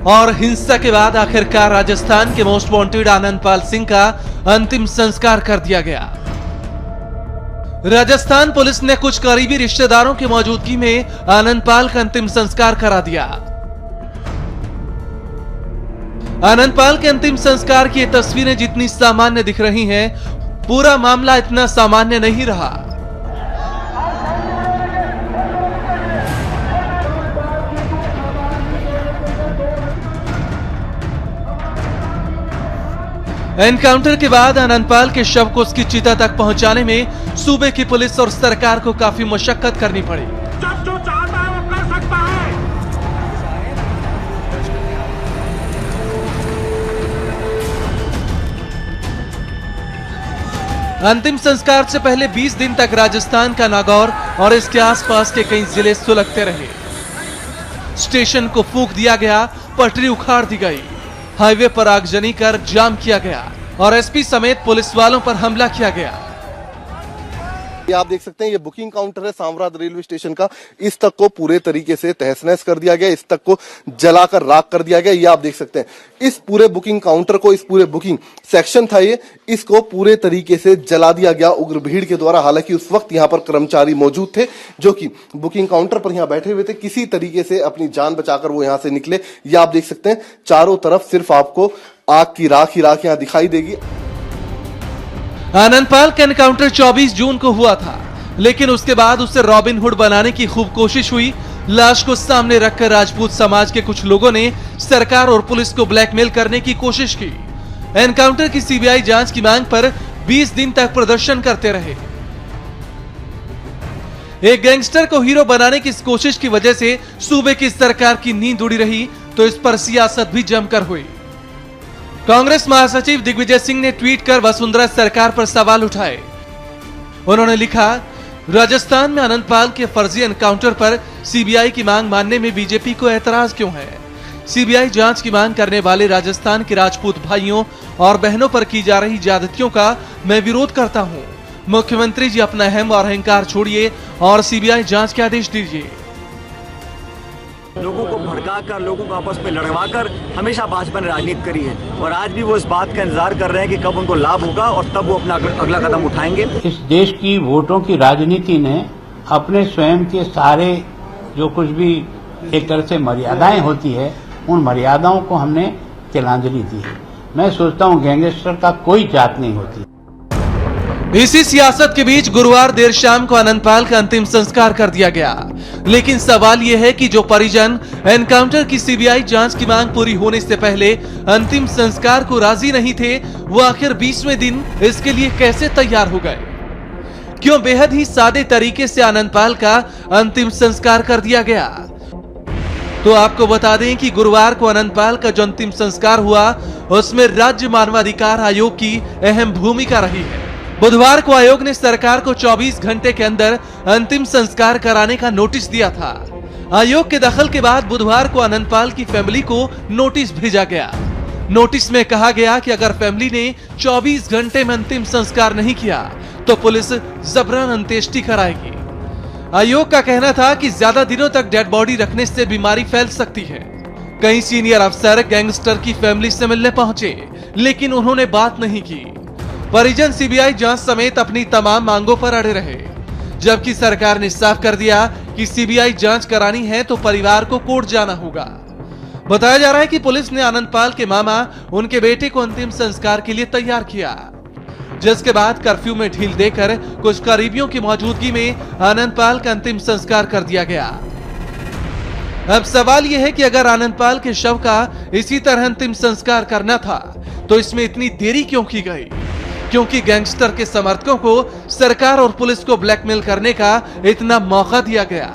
और हिंसा के बाद आखिरकार राजस्थान के मोस्ट वांटेड आनंदपाल सिंह का अंतिम संस्कार कर दिया गया। राजस्थान पुलिस ने कुछ करीबी रिश्तेदारों की मौजूदगी में आनंदपाल का अंतिम संस्कार करा दिया। आनंदपाल के अंतिम संस्कार की ये तस्वीरें जितनी सामान्य दिख रही हैं, पूरा मामला इतना सामान्य नहीं रहा। एनकाउंटर के बाद आनंदपाल के शव को उसकी चिता तक पहुंचाने में सूबे की पुलिस और सरकार को काफी मशक्कत करनी पड़ी। जो चाहता है वो कर सकता है। अंतिम संस्कार से पहले 20 दिन तक राजस्थान का नागौर और इसके आसपास के कई जिले सुलगते रहे। स्टेशन को फूंक दिया गया, पटरी उखाड़ दी गई, हाईवे पर आगजनी कर जाम किया गया और एसपी समेत पुलिस वालों पर हमला किया गया। ये आप देख सकते हैं, ये बुकिंग काउंटर है सामराद रेलवे स्टेशन का। इस तक को पूरे तरीके से तहस नहस कर दिया गया, इस तक को जलाकर राख कर दिया गया। ये आप देख सकते हैं, इस पूरे बुकिंग काउंटर को, इस पूरे बुकिंग सेक्शन था ये, इसको पूरे तरीके से जला दिया गया उग्र भीड़ के द्वारा। हालांकि उस वक्त यहाँ पर कर्मचारी मौजूद थे जो कि बुकिंग काउंटर पर यहाँ बैठे हुए थे, किसी तरीके से अपनी जान बचाकर वो यहाँ से निकले। ये आप देख सकते हैं, चारों तरफ सिर्फ आपको आग की राख ही राख यहाँ दिखाई देगी। आनंदपाल का एनकाउंटर 24 जून को हुआ था, लेकिन उसके बाद उसे रॉबिन हुड बनाने की खूब कोशिश हुई। लाश को सामने रखकर राजपूत समाज के कुछ लोगों ने सरकार और पुलिस को ब्लैकमेल करने की कोशिश की। एनकाउंटर की सीबीआई जांच की मांग पर 20 दिन तक प्रदर्शन करते रहे। एक गैंगस्टर को हीरो बनाने की इस कोशिश की वजह से सूबे की सरकार की नींद उड़ी रही, तो इस पर सियासत भी जमकर हुई। कांग्रेस महासचिव दिग्विजय सिंह ने ट्वीट कर वसुंधरा सरकार पर सवाल उठाए। उन्होंने लिखा, राजस्थान में आनंदपाल के फर्जी एनकाउंटर पर सीबीआई की मांग मानने में बीजेपी को ऐतराज क्यों है? सीबीआई जांच की मांग करने वाले राजस्थान के राजपूत भाइयों और बहनों पर की जा रही ज्यादतियों का मैं विरोध करता हूं। मुख्यमंत्री जी अपना अहम और अहंकार छोड़िए और सीबीआई जांच के आदेश दीजिए। लोगों को भड़काकर, लोगों को आपस में लड़वाकर हमेशा भाजपा ने राजनीति करी है और आज भी वो इस बात का इंतजार कर रहे हैं कि कब उनको लाभ होगा और तब वो अपना अगला कदम उठाएंगे। इस देश की वोटों की राजनीति ने अपने स्वयं के सारे जो कुछ भी एक तरह से मर्यादाएं होती है, उन मर्यादाओं को हमने तिलांजलि दी है। मैं सोचता हूँ गैंगस्टर का कोई जात नहीं होती। इसी सियासत के बीच गुरुवार देर शाम को आनंदपाल का अंतिम संस्कार कर दिया गया। लेकिन सवाल यह है कि जो परिजन एनकाउंटर की सीबीआई जांच की मांग पूरी होने से पहले अंतिम संस्कार को राजी नहीं थे, वो आखिर 20वें दिन इसके लिए कैसे तैयार हो गए? क्यों बेहद ही सादे तरीके से आनंदपाल का अंतिम संस्कार कर दिया गया? तो आपको बता दें कि गुरुवार को आनंदपाल का जो अंतिम संस्कार हुआ, उसमें राज्य मानवाधिकार आयोग की अहम भूमिका रही है। बुधवार को आयोग ने सरकार को 24 घंटे के अंदर अंतिम संस्कार कराने का नोटिस दिया था। आयोग के दखल के बाद बुधवार को आनंदपाल की फैमिली को नोटिस भेजा गया। नोटिस में कहा गया कि अगर फैमिली ने 24 घंटे में अंतिम संस्कार नहीं किया तो पुलिस जबरन अंत्येष्टि कराएगी। आयोग का कहना था कि ज्यादा दिनों तक डेड बॉडी रखने से बीमारी फैल सकती है। कई सीनियर अफसर गैंगस्टर की फैमिली से मिलने पहुंचे, लेकिन उन्होंने बात नहीं की। परिजन सीबीआई जांच समेत अपनी तमाम मांगों पर अड़े रहे, जबकि सरकार ने साफ कर दिया कि सीबीआई जांच करानी है तो परिवार को कोर्ट जाना होगा। बताया जा रहा है कि पुलिस ने आनंदपाल के मामा उनके बेटे को अंतिम संस्कार के लिए तैयार किया, जिसके बाद कर्फ्यू में ढील देकर कुछ करीबियों की मौजूदगी में आनंदपाल का अंतिम संस्कार कर दिया गया। अब सवाल यह है कि अगर आनंदपाल के शव का इसी तरह अंतिम संस्कार करना था तो इसमें इतनी देरी क्यों की गई? क्योंकि गैंगस्टर के समर्थकों को सरकार और पुलिस को ब्लैकमेल करने का इतना मौका दिया गया।